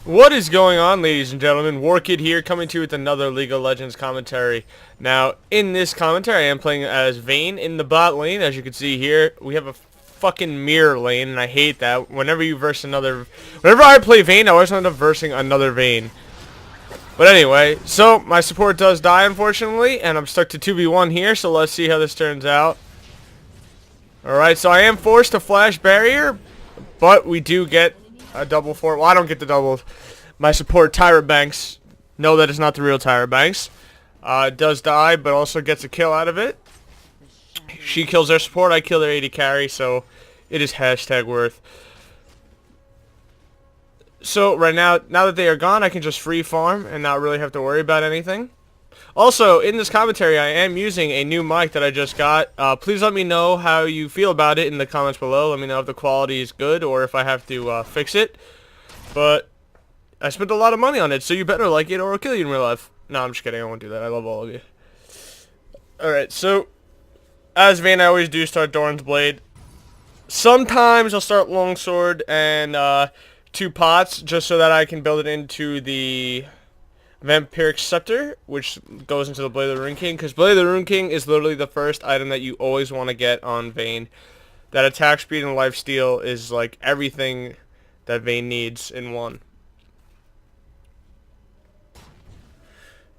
What is going on, ladies and gentlemen? Warkid here, coming to you with another League of Legends commentary. Now, in this commentary, I am playing as Vayne in the bot lane. As you can see here, we have a fucking mirror lane, and I hate that. Whenever I play Vayne, I always end up versing another Vayne. But anyway, so my support does die, unfortunately, and I'm stuck to 2v1 here, so let's see how this turns out. Alright, so I am forced to flash barrier, but we do get a double for it. Well, I don't get the double. My support, Tyra Banks, know that it's not the real Tyra Banks. Does die, but also gets a kill out of it. She kills their support, I kill their AD carry, so it is hashtag worth. So right now that they are gone, I can just free farm and not really have to worry about anything. Also, in this commentary, I am using a new mic that I just got. Please let me know how you feel about it in the comments below. Let me know if the quality is good or if I have to fix it. But I spent a lot of money on it, so you better like it or I'll kill you in real life. No, I'm just kidding. I won't do that. I love all of you. Alright, so as Vayne, I always do start Doran's Blade. Sometimes I'll start Longsword and 2 pots just so that I can build it into the Vampiric Scepter, which goes into the Blade of the Rune King, because Blade of the Rune King is literally the first item that you always want to get on Vayne. That attack speed and lifesteal is like everything that Vayne needs in one.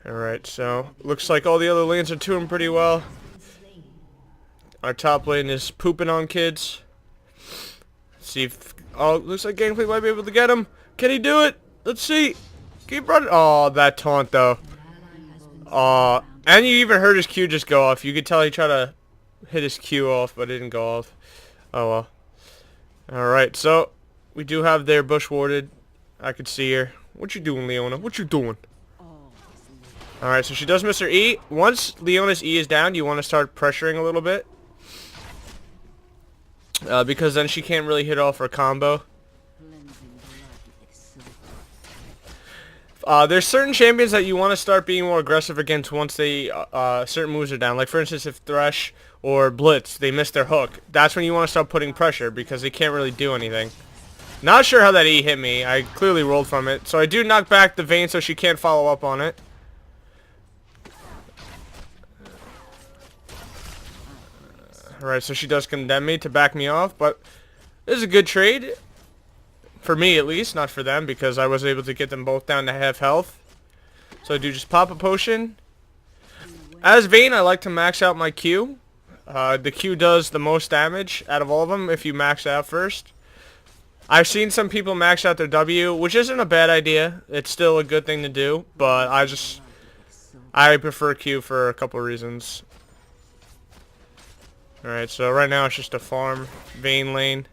Alright, so looks like all the other lanes are doing pretty well. Our top lane is pooping on kids. Let's see if... Oh, looks like Gameplay might be able to get him. Can he do it? Let's see. Keep running. Oh, that taunt, though. And you even heard his Q just go off. You could tell he tried to hit his Q off, but it didn't go off. Oh, well. Alright, so we do have their bush warded. I could see her. What you doing, Leona? What you doing? Alright, so she does miss her E. Once Leona's E is down, you want to start pressuring a little bit. Because then she can't really hit off her combo. There's certain champions that you want to start being more aggressive against once they certain moves are down. Like for instance, if Thresh or Blitz, they miss their hook, that's when you want to start putting pressure because they can't really do anything. Not sure how that E hit me. I clearly rolled from it. So I do knock back the Vayne so she can't follow up on it. Alright, so she does condemn me to back me off, but this is a good trade. For me, at least, not for them, because I was able to get them both down to half health. So I do just pop a potion. As Vayne, I like to max out my Q. The Q does the most damage out of all of them if you max out first. I've seen some people max out their W, which isn't a bad idea. It's still a good thing to do, but I prefer Q for a couple reasons. Alright, so right now it's just a farm Vayne lane.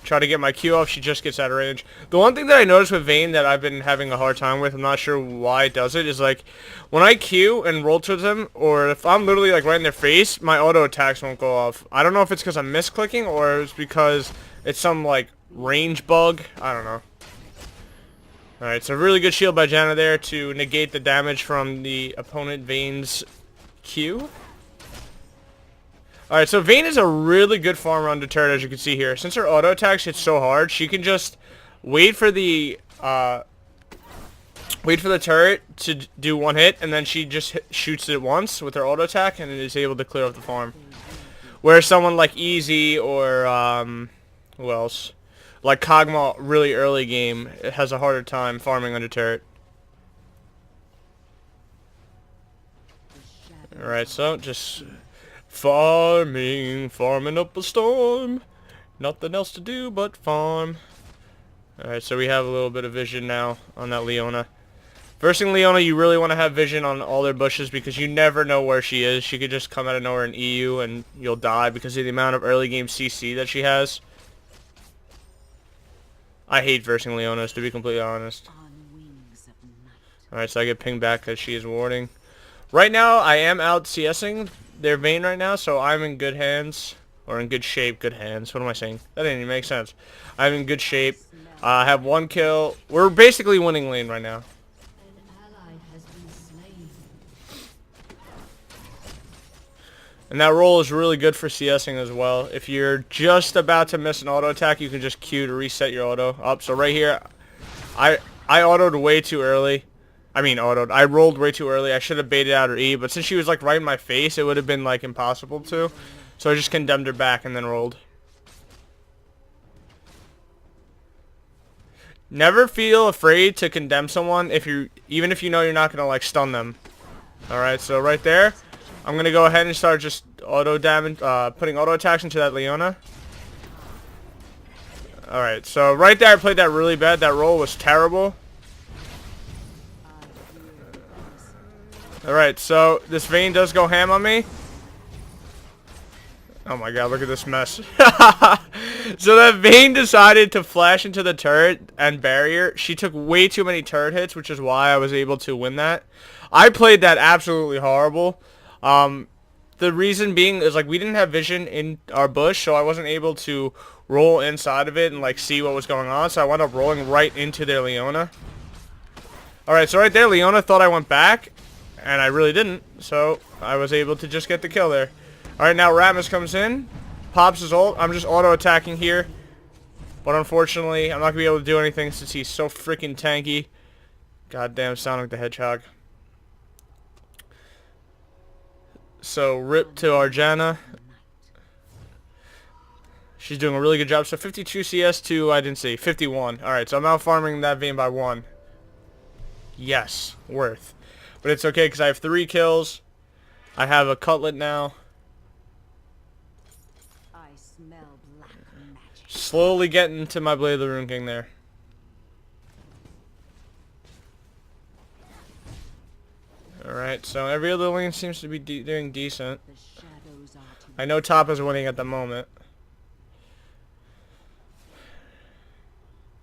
Try to get my Q off, she just gets out of range. The one thing that I noticed with Vayne that I've been having a hard time with, I'm not sure why it does it, is like when I Q and roll towards them, or if I'm literally like right in their face, my auto attacks won't go off. I don't know if it's because I'm misclicking or it's because it's some like range bug. I don't know. Alright, so really good shield by Janna there to negate the damage from the opponent Vayne's Q. Alright, so Vayne is a really good farmer on the turret, as you can see here. Since her auto attacks hit so hard, she can just wait for the turret to do one hit, and then she just shoots it once with her auto attack, and is able to clear up the farm. Whereas someone like Easy or who else, like Kog'Maw, really early game, it has a harder time farming under turret. Alright, so just farming up a storm. Nothing else to do but farm. Alright, so we have a little bit of vision now on that Leona. First thing, Leona, you really want to have vision on all their bushes because you never know where she is. She could just come out of nowhere in EU and you'll die because of the amount of early game CC that she has. I hate versing Leonas, to be completely honest. Alright, so I get pinged back because she is warding. Right now, I am out CSing their Vayne right now, so I'm in good hands. Or in good shape, good hands. What am I saying? That didn't even make sense. I'm in good shape. I have 1 kill. We're basically winning lane right now. And that roll is really good for CSing as well. If you're just about to miss an auto attack, you can just Q to reset your auto up. So right here, I autoed way too early. I mean autoed. I rolled way too early. I should have baited out her E, but since she was like right in my face, it would have been like impossible to. So I just condemned her back and then rolled. Never feel afraid to condemn someone even if you know you're not gonna like stun them. Alright, so right there, I'm gonna go ahead and start just auto damage, putting auto attacks into that Leona. Alright, so right there I played that really bad. That roll was terrible. Alright, so this Vayne does go ham on me. Oh my god, look at this mess. So that Vayne decided to flash into the turret and barrier. She took way too many turret hits, which is why I was able to win that. I played that absolutely horrible. The reason being is like we didn't have vision in our bush, so I wasn't able to roll inside of it and like see what was going on. So I wound up rolling right into their Leona. Alright, so right there, Leona thought I went back, and I really didn't. So I was able to just get the kill there. Alright, now Rammus comes in, pops his ult. I'm just auto-attacking here. But unfortunately, I'm not going to be able to do anything since he's so freaking tanky. Goddamn Sonic the Hedgehog. So, rip to Arjana. She's doing a really good job. So, 52 CS to, I didn't see, 51. Alright, so I'm out farming that Vayne by 1. Yes, worth. But it's okay because I have 3 kills. I have a cutlet now. Slowly getting to my Blade of the Rune King there. Alright, so every other lane seems to be doing decent. I know top is winning at the moment.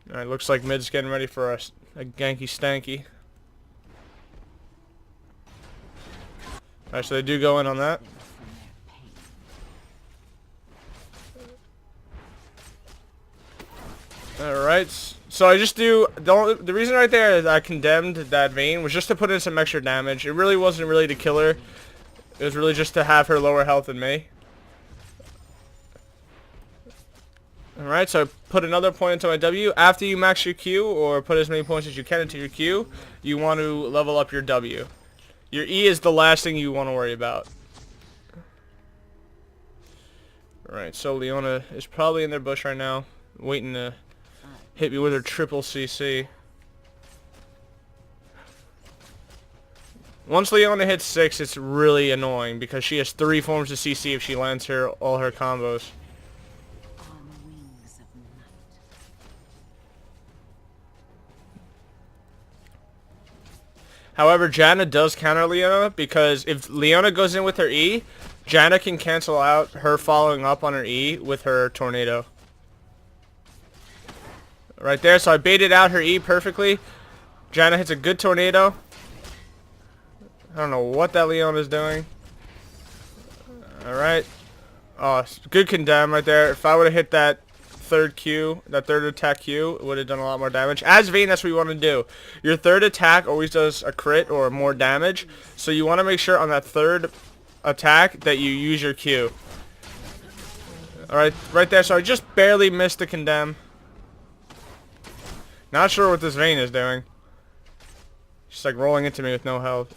Alright, looks like mid's getting ready for a ganky stanky. Alright, so they do go in on that. Alright, so I just do, the reason right there that I condemned that Vayne was just to put in some extra damage. It really wasn't really to kill her. It was really just to have her lower health than me. Alright, so I put another point into my W. After you max your Q, or put as many points as you can into your Q, you want to level up your W. Your E is the last thing you want to worry about. Alright, so Leona is probably in their bush right now, waiting to hit me with her triple CC. Once Leona hits 6, it's really annoying because she has 3 forms of CC if she lands all her combos. However, Janna does counter Leona because if Leona goes in with her E, Janna can cancel out her following up on her E with her tornado. Right there, so I baited out her E perfectly. Janna hits a good tornado. I don't know what that Leona's doing. Alright. Oh, good condemn right there. If I would have hit that third Q, that third attack Q, it would have done a lot more damage. As Vayne, that's what you want to do. Your third attack always does a crit or more damage. So you want to make sure on that third attack that you use your Q. Alright, right there. So I just barely missed the condemn. Not sure what this Vayne is doing. She's like rolling into me with no health.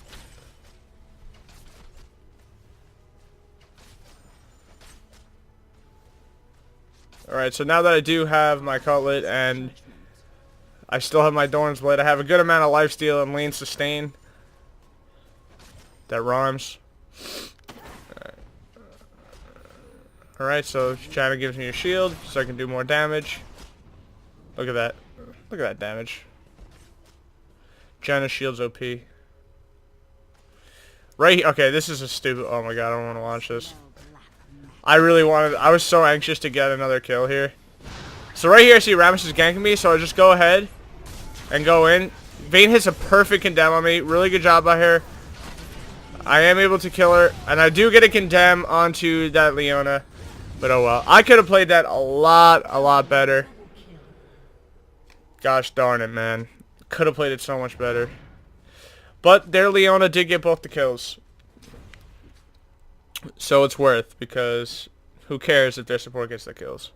Alright, so now that I do have my cutlet and I still have my Dorn's Blade, I have a good amount of lifesteal and lane sustain. That rhymes. Alright, so Janna gives me a shield so I can do more damage. Look at that. Look at that damage. Janna shield's OP. Right, okay, this is a stupid, oh my god, I don't want to watch this. I was so anxious to get another kill here. So right here, I see Rammus is ganking me, so I just go ahead and go in. Vayne hits a perfect condemn on me. Really good job by her. I am able to kill her, and I do get a condemn onto that Leona. But oh well. I could have played that a lot better. Gosh darn it, man. Could have played it so much better. But their Leona did get both the kills. So it's worth, because who cares if their support gets the kills.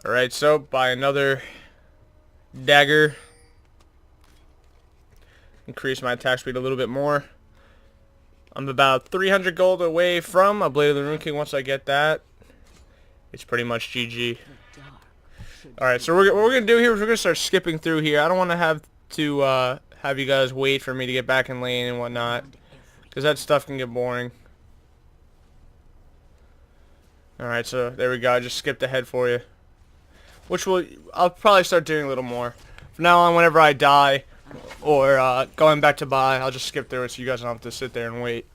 Alright, so by another Dagger. Increase my attack speed a little bit more. I'm about 300 gold away from a Blade of the Rune King. Once I get that, it's pretty much GG. Alright, so what we're going to do here is we're going to start skipping through here. I don't want to have you guys wait for me to get back in lane and whatnot, because that stuff can get boring. Alright, so there we go. I just skipped ahead for you. I'll probably start doing a little more. From now on, whenever I die, or going back to buy, I'll just skip through it so you guys don't have to sit there and wait.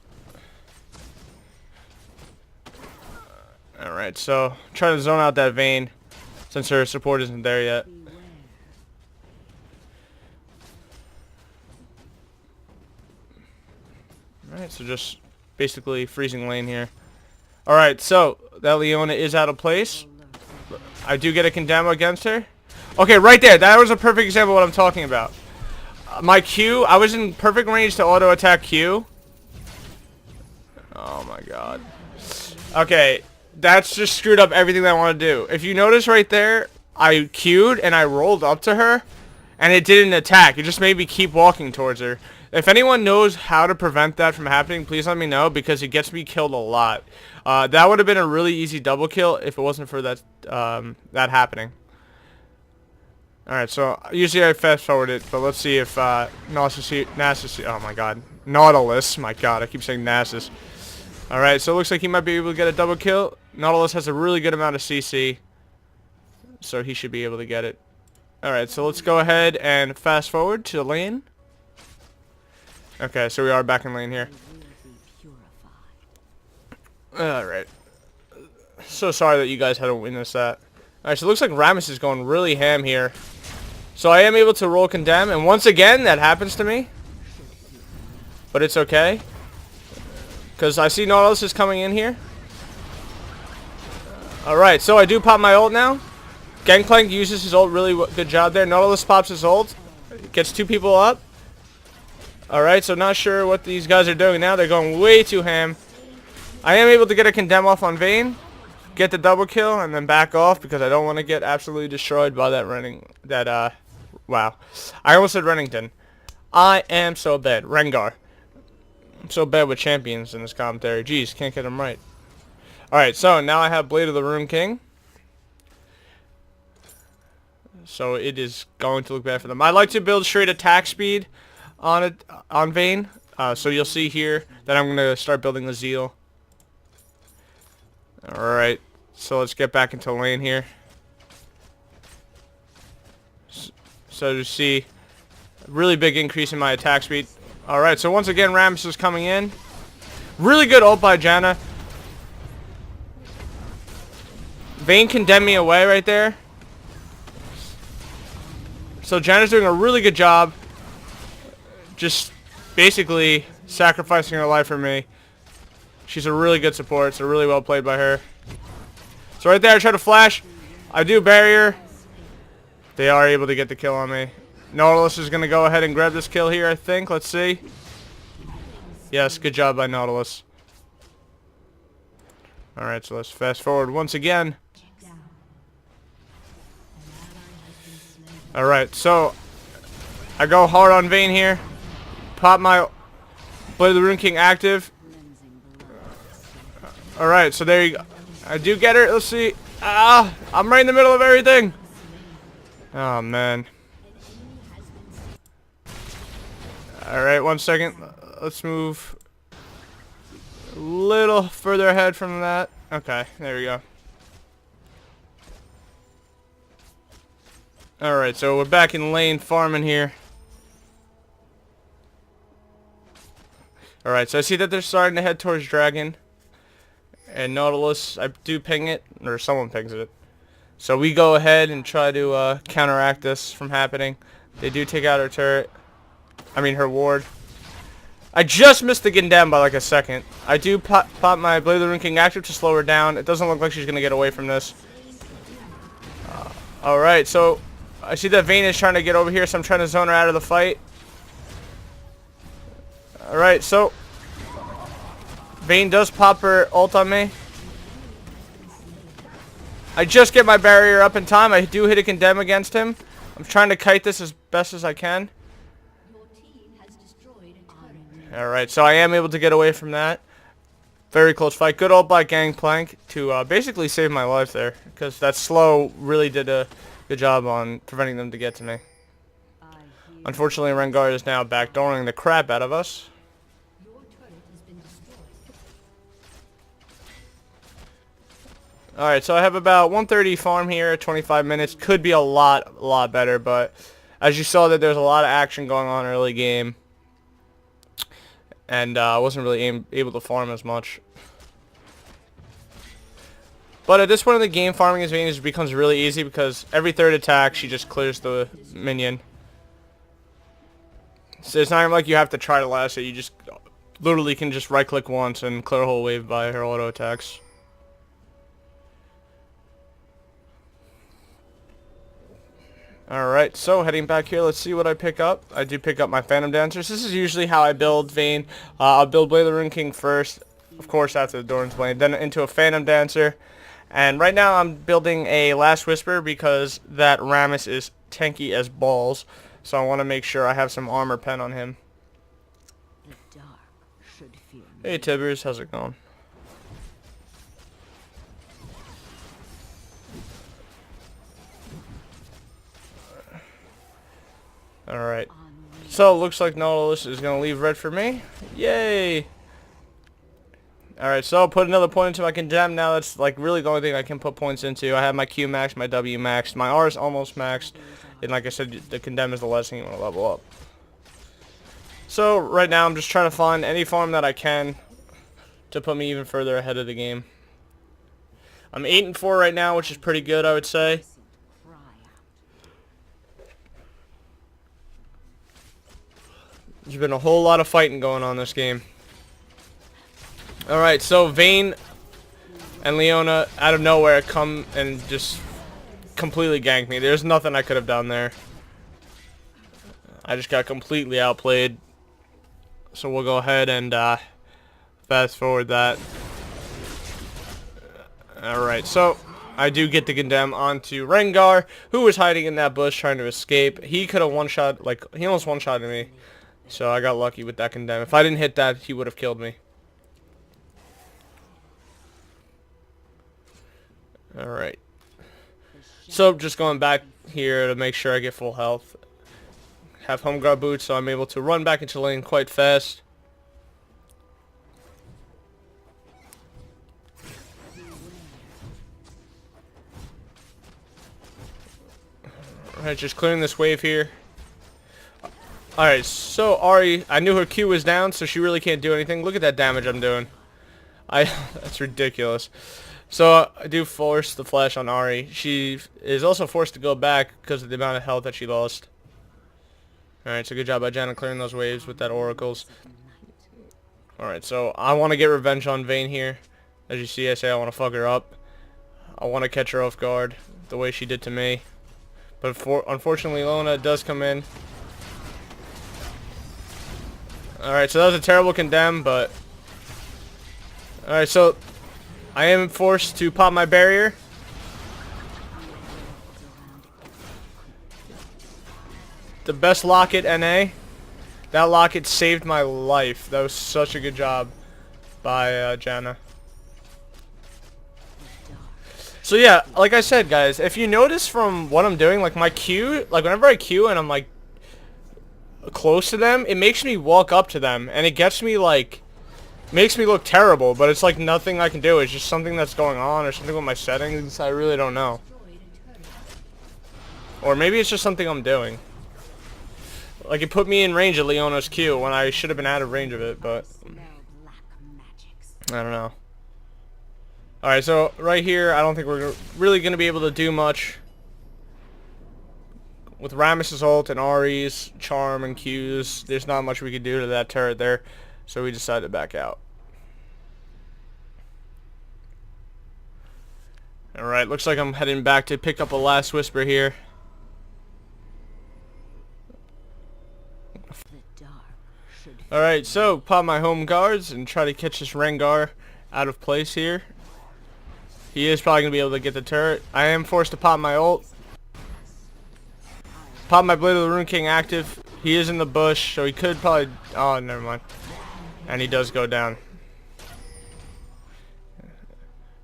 Alright, so trying to zone out that Vayne since her support isn't there yet. Alright, so just basically freezing lane here. Alright, so that Leona is out of place. I do get a condemn against her. Okay, right there. That was a perfect example of what I'm talking about. My Q, I was in perfect range to auto attack Q. Oh my god. Okay, that's just screwed up everything that I want to do. If you notice right there, I Q'd and I rolled up to her and it didn't attack. It just made me keep walking towards her. If anyone knows how to prevent that from happening, please let me know, because it gets me killed a lot. That would have been a really easy double kill if it wasn't for that that happening. Alright, so usually I fast forward it, but let's see if Nasus, oh my god, Nautilus, my god, I keep saying Nasus. Alright, so it looks like he might be able to get a double kill. Nautilus has a really good amount of CC, so he should be able to get it. Alright, so let's go ahead and fast forward to the lane. Okay, so we are back in lane here. Alright. So sorry that you guys had to witness that. Alright, so it looks like Rammus is going really ham here. So I am able to roll condemn, and once again that happens to me. But it's okay, because I see Nautilus is coming in here. Alright, so I do pop my ult now. Gangplank uses his ult, really good job there. Nautilus pops his ult, gets two people up. Alright, so not sure what these guys are doing now. They're going way too ham. I am able to get a condemn off on Vayne, get the double kill, and then back off because I don't want to get absolutely destroyed by that wow. I almost said Rennington. I am so bad. Rengar. I'm so bad with champions in this commentary. Jeez, can't get them right. Alright, so now I have Blade of the Rune King. So it is going to look bad for them. I like to build straight attack speed on Vayne. So you'll see here that I'm going to start building the Zeal. Alright, so let's get back into lane here. So you see, really big increase in my attack speed. Alright, so once again Rammus is coming in. Really good ult by Janna. Vayne condemned me away right there. So Janna's doing a really good job, just basically sacrificing her life for me. She's a really good support, so really well played by her. So right there I try to flash. I do barrier. They are able to get the kill on me. Nautilus is going to go ahead and grab this kill here, I think. Let's see. Yes, good job by Nautilus. Alright, so let's fast forward once again. Alright, so I go hard on Vayne here. Pop my Blade of the Rune King active. Alright, so there you go. I do get her. Let's see. I'm right in the middle of everything. Oh, man. Alright, 1 second. Let's move a little further ahead from that. Okay, there we go. Alright, so we're back in lane farming here. Alright, so I see that they're starting to head towards Dragon. And Nautilus, I do ping it, or someone pings it. So we go ahead and try to counteract this from happening. They do take out her turret. I mean her ward. I just missed the condemn by like a second. I do pop my Blade of the Rune King active to slow her down. It doesn't look like she's going to get away from this. Alright, so I see that Vayne is trying to get over here, so I'm trying to zone her out of the fight. Alright, so Vayne does pop her ult on me. I just get my barrier up in time. I do hit a condemn against him. I'm trying to kite this as best as I can. Alright, so I am able to get away from that. Very close fight. Good old black gangplank to basically save my life there. Because that slow really did a good job on preventing them to get to me. Unfortunately, Rengar is now backdooring the crap out of us. Alright, so I have about 130 farm here, 25 minutes. Could be a lot better, but as you saw that there's a lot of action going on early game. And I wasn't really able to farm as much. But at this point in the game, farming as Vayne becomes really easy because every third attack, she just clears the minion. So it's not even like you have to try to last it. You just literally can just right-click once and clear a whole wave by her auto attacks. Alright, so heading back here, let's see what I pick up. I do pick up my Phantom Dancers. This is usually how I build Vayne. I'll build Blade of the Rune King first, of course after the Doran's Blade, then into a Phantom Dancer. And right now I'm building a Last Whisper because that Rammus is tanky as balls. So I want to make sure I have some armor pen on him. Hey Tibbers, how's it going? Alright. So it looks like Nautilus is going to leave red for me. Yay! Alright, so I'll put another point into my condemn. Now that's like really the only thing I can put points into. I have my Q maxed, my W maxed, my R is almost maxed. And like I said, the condemn is the last thing you want to level up. So right now I'm just trying to find any farm that I can to put me even further ahead of the game. I'm 8-4 right now, which is pretty good, I would say. There's been a whole lot of fighting going on this game. Alright, so Vayne and Leona out of nowhere come and just completely gank me. There's nothing I could have done there. I just got completely outplayed. So we'll go ahead and fast forward that. Alright, so I do get to condemn onto Rengar, who was hiding in that bush trying to escape. He could have one-shot, like, he almost one-shotted me. So I got lucky with that condemn. If I didn't hit that, he would have killed me. Alright. So just going back here to make sure I get full health. Have home guard boots, so I'm able to run back into lane quite fast. Alright, just clearing this wave here. Alright, so Ahri, I knew her Q was down, so she really can't do anything. Look at that damage I'm doing. That's ridiculous. So I do force the flash on Ahri. She is also forced to go back because of the amount of health that she lost. Alright, so good job by Janna clearing those waves with that oracles. Alright, so I want to get revenge on Vayne here. As you see, I say I want to fuck her up. I want to catch her off guard the way she did to me. But unfortunately, Lona does come in. Alright, so that was a terrible condemn, but... Alright, so I am forced to pop my barrier. The best locket NA. That locket saved my life. That was such a good job by Janna. So yeah, like I said, guys, if you notice from what I'm doing, like my Q, like whenever I Q and I'm like close to them, it makes me walk up to them, and it gets me like, makes me look terrible, but it's like nothing I can do. It's just something that's going on or something with my settings. I really don't know. Or maybe it's just something I'm doing. Like it put me in range of Leona's Q when I should have been out of range of it, but I don't know. Alright, so right here, I don't think we're really going to be able to do much. With Rammus' ult and Ahri's charm and Qs, there's not much we could do to that turret there, so we decided to back out. Alright, looks like I'm heading back to pick up a Last Whisper here. Alright, so pop my home guards and try to catch this Rengar out of place here. He is probably going to be able to get the turret. I am forced to pop my ult. Pop my Blade of the Rune King active. He is in the bush, so he could probably... Oh, never mind. And he does go down.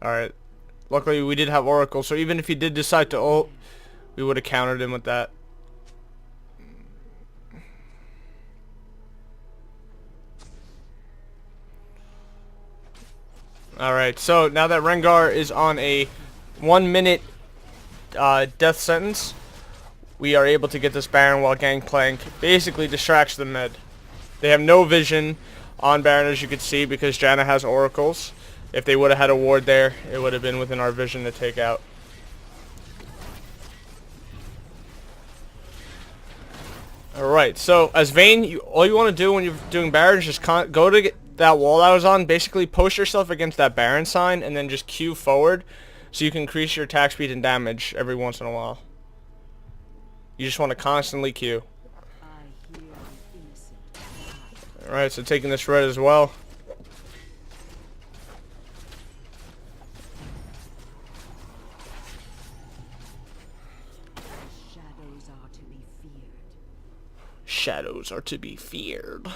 Alright. Luckily, we did have Oracle, so even if he did decide to ult, we would have countered him with that. Alright, so now that Rengar is on a 1 minute death sentence, we are able to get this Baron while Gangplank basically distracts the mid. They have no vision on Baron, as you can see, because Janna has oracles. If they would have had a ward there, it would have been within our vision to take out. Alright, so as Vayne, all you want to do when you're doing Baron is just go to that wall I was on, basically post yourself against that Baron sign, and then just Q forward so you can increase your attack speed and damage every once in a while. You just want to constantly Q. Alright, so taking this red as well. Shadows are to be feared.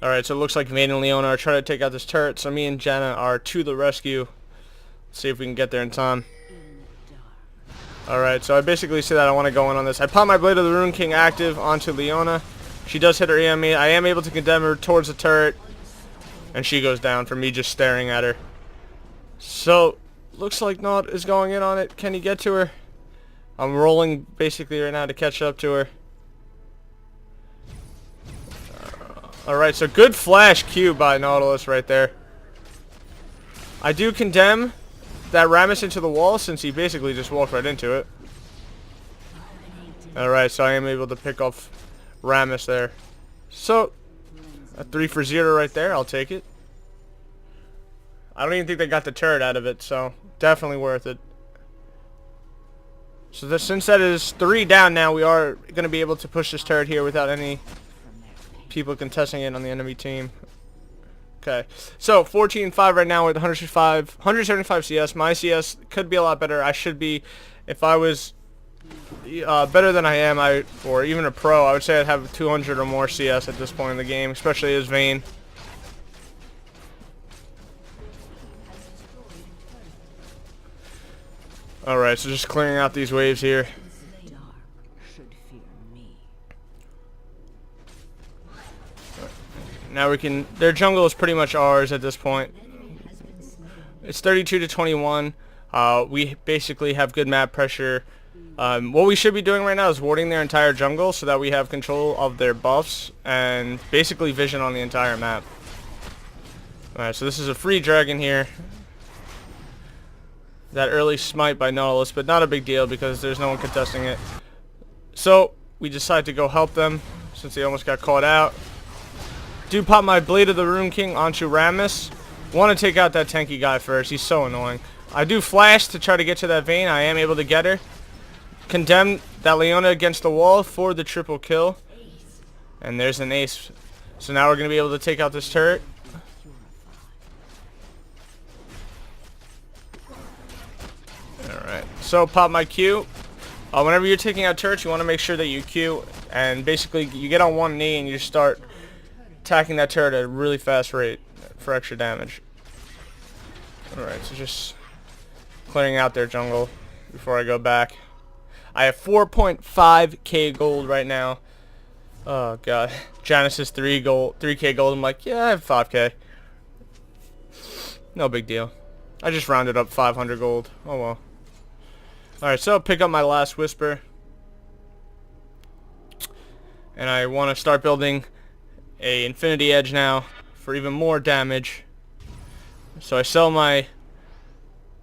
Alright, so it looks like Vayne and Leona are trying to take out this turret, so me and Janna are to the rescue. Let's see if we can get there in time. Alright, so I basically say that I want to go in on this. I pop my Blade of the Rune King active onto Leona. She does hit her EME. I am able to condemn her towards the turret, and she goes down from me just staring at her. So, looks like Naut is going in on it. Can he get to her? I'm rolling basically right now to catch up to her. Alright, so good flash Q by Nautilus right there. I do condemn that Rammus into the wall since he basically just walked right into it. Alright, so I am able to pick off Rammus there. So, a 3 for 0 right there. I'll take it. I don't even think they got the turret out of it, so definitely worth it. So since that is 3 down now, we are going to be able to push this turret here without any people contesting it on the enemy team. Okay, so 14-5 right now with 175 CS. My CS could be a lot better. I should be, if I was better than I am, or even a pro, I would say I'd have 200 or more CS at this point in the game, especially as Vayne. Alright, so just clearing out these waves here. Now we can, their jungle is pretty much ours at this point. It's 32 to 21. We basically have good map pressure. What we should be doing right now is warding their entire jungle so that we have control of their buffs and basically vision on the entire map. Alright, so this is a free dragon here. That early smite by Nautilus, but not a big deal because there's no one contesting it. So we decide to go help them since they almost got caught out. Do pop my Blade of the Rune King onto Rammus. Want to take out that tanky guy first. He's so annoying. I do flash to try to get to that Vayne. I am able to get her. Condemn that Leona against the wall for the triple kill. And there's an ace. So now we're going to be able to take out this turret. Alright. So pop my Q. Whenever you're taking out turrets, you want to make sure that you Q. And basically you get on one knee and you start attacking that turret at a really fast rate for extra damage. Alright, so just clearing out their jungle before I go back. I have 4.5k gold right now. Oh god. Janice is 3k gold. I'm like, yeah, I have 5k. No big deal. I just rounded up 500 gold. Oh well. Alright, so I'll pick up my last whisper. And I want to start building a infinity edge now for even more damage. So I sell my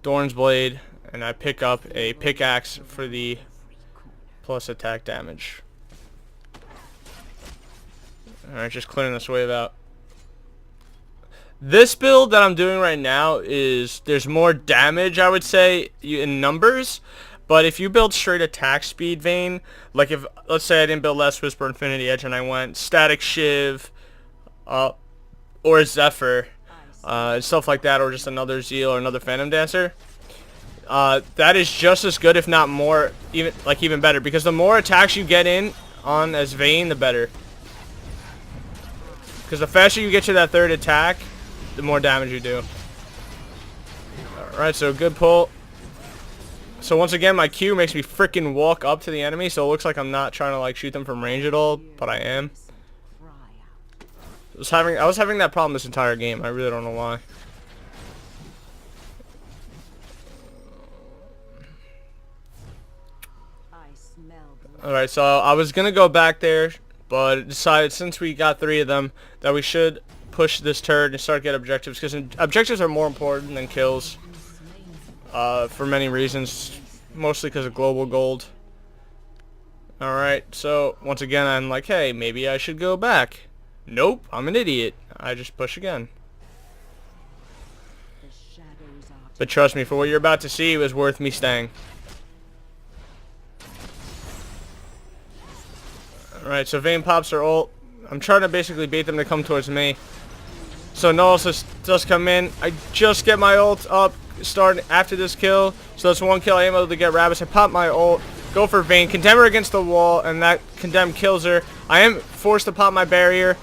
Dorn's Blade and I pick up a pickaxe for the plus attack damage. Alright, just clearing this wave out. This build that I'm doing right now is, there's more damage, I would say, in numbers. But if you build straight attack speed Vayne, like if, let's say I didn't build Last Whisper Infinity Edge and I went Static Shiv, or Zephyr, stuff like that, or just another Zeal or another Phantom Dancer, that is just as good, if not more, even better, because the more attacks you get in on as Vayne, the better. Because the faster you get to that third attack, the more damage you do. Alright, so good pull. So once again, my Q makes me freaking walk up to the enemy, so it looks like I'm not trying to like shoot them from range at all, but I am. I was having that problem this entire game. I really don't know why. Alright, so I was gonna go back there, but decided since we got 3 of them that we should push this turret and start get objectives, because objectives are more important than kills. For many reasons, mostly because of global gold. Alright, so once again I'm like, hey, maybe I should go back. Nope, I'm an idiot. I just push again. But trust me, for what you're about to see, it was worth me staying. Alright, so Vayne pops her ult. I'm trying to basically bait them to come towards me. So Nautilus does come in. I just get my ult up, start after this kill. So that's 1 kill. I am able to get Rabbits. I pop my ult, go for Vayne, condemn her against the wall, and that condemn kills her. I am forced to pop my barrier.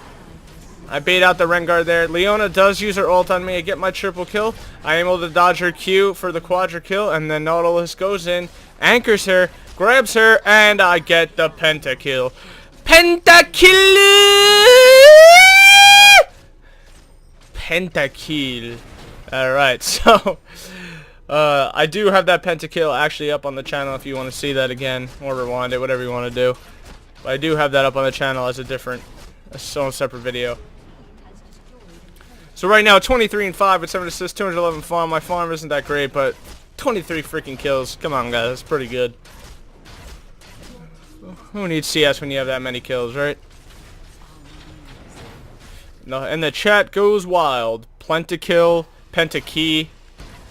I bait out the Rengar there. Leona does use her ult on me. I get my triple kill. I am able to dodge her Q for the quadra kill, and then Nautilus goes in, anchors her, grabs her, and I get the penta kill. Pentakill! Pentakill. Alright, so I do have that pentakill actually up on the channel if you want to see that again, or rewind it, whatever you want to do. But I do have that up on the channel as a separate video. So right now 23 and 5 with 7 assists, 211 farm. My farm isn't that great, but 23 freaking kills. Come on guys, that's pretty good. Who needs CS when you have that many kills, right? No, and the chat goes wild. Plentakill, Pentakey,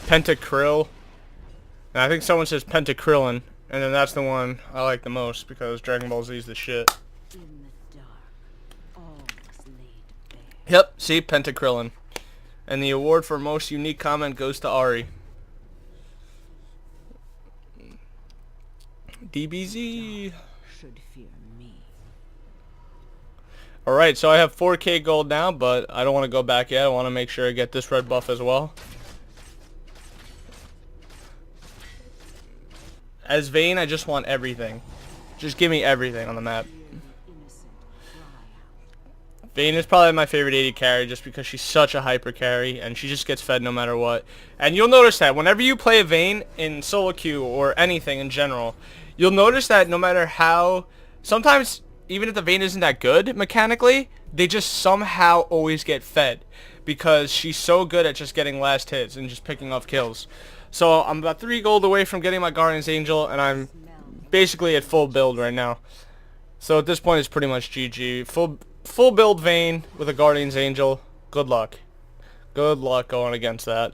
Pentakrill. And I think someone says Pentakrillin, and then that's the one I like the most because Dragon Ball Z is the shit. Yep, see, Pentakrillin. And the award for most unique comment goes to Ari. DBZ. Alright, so I have 4k gold now, but I don't want to go back yet. I want to make sure I get this red buff as well. As Vayne, I just want everything. Just give me everything on the map. Vayne is probably my favorite AD carry just because she's such a hyper carry and she just gets fed no matter what. And you'll notice that whenever you play a Vayne in solo queue or anything in general, you'll notice that no matter how, sometimes even if the Vayne isn't that good mechanically, they just somehow always get fed because she's so good at just getting last hits and just picking off kills. So I'm about 3 gold away from getting my Guardian's Angel, and I'm basically at full build right now. So at this point it's pretty much GG. Full build Vayne with a Guardian's Angel. Good luck. Good luck going against that.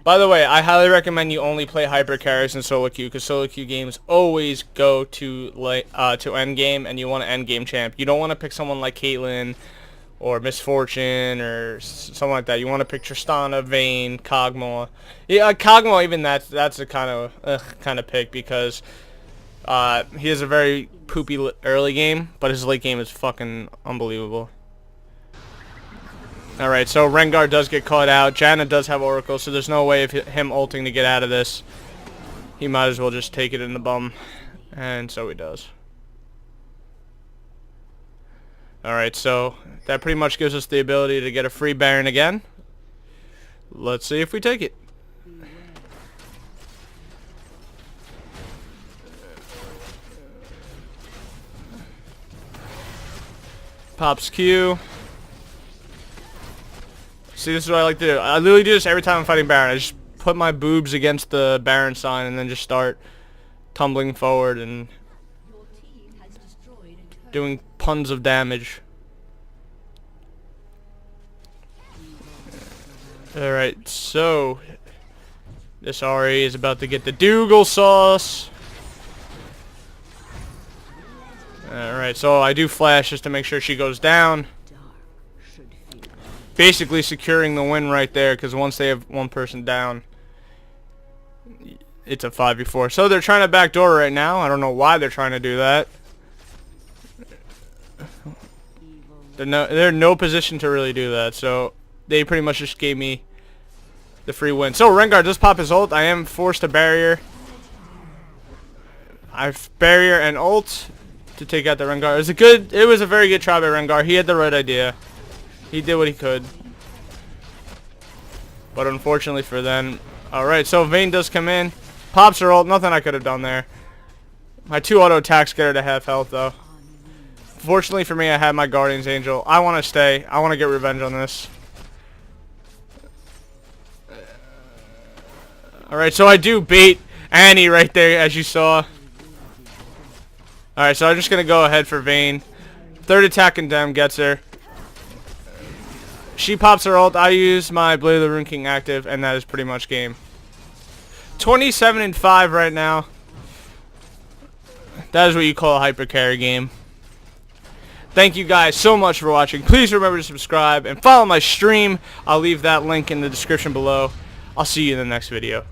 By the way, I highly recommend you only play hyper carries in solo queue because solo queue games always go to end game, and you want to end game champ. You don't want to pick someone like Caitlyn or Misfortune or something like that. You want to pick Tristana, Vayne, Kog'Maw. Yeah, Kog'Maw, even that's a kind of pick because he has a very poopy early game, but his late game is fucking unbelievable. Alright, so Rengar does get caught out. Janna does have Oracle, so there's no way of him ulting to get out of this. He might as well just take it in the bum. And so he does. Alright, so that pretty much gives us the ability to get a free Baron again. Let's see if we take it. Pops Q. See, this is what I like to do. I literally do this every time I'm fighting Baron. I just put my boobs against the Baron sign and then just start tumbling forward and doing tons of damage. Alright, so this Ari is about to get the Dougal sauce. Alright, so I do flash just to make sure she goes down. Basically securing the win right there, because once they have one person down, It's a 5v4. So they're trying to backdoor right now. I don't know why they're trying to do that. They're in no position to really do that. So they pretty much just gave me the free win. So Rengar does pop his ult. I am forced to barrier. I've barrier and ult to take out the Rengar. It was a very good try by Rengar. He had the right idea. He did what he could. But unfortunately for them. Alright, so Vayne does come in. Pops her ult. Nothing I could have done there. My 2 auto attacks get her to half health though. Fortunately for me, I had my Guardian's Angel. I want to stay. I want to get revenge on this. Alright, so I do bait Annie right there, as you saw. Alright, so I'm just going to go ahead for Vayne. Third attack and Dem gets her. She pops her ult. I use my Blade of the Rune King active, and that is pretty much game. 27-5 right now. That is what you call a hyper carry game. Thank you guys so much for watching. Please remember to subscribe and follow my stream. I'll leave that link in the description below. I'll see you in the next video.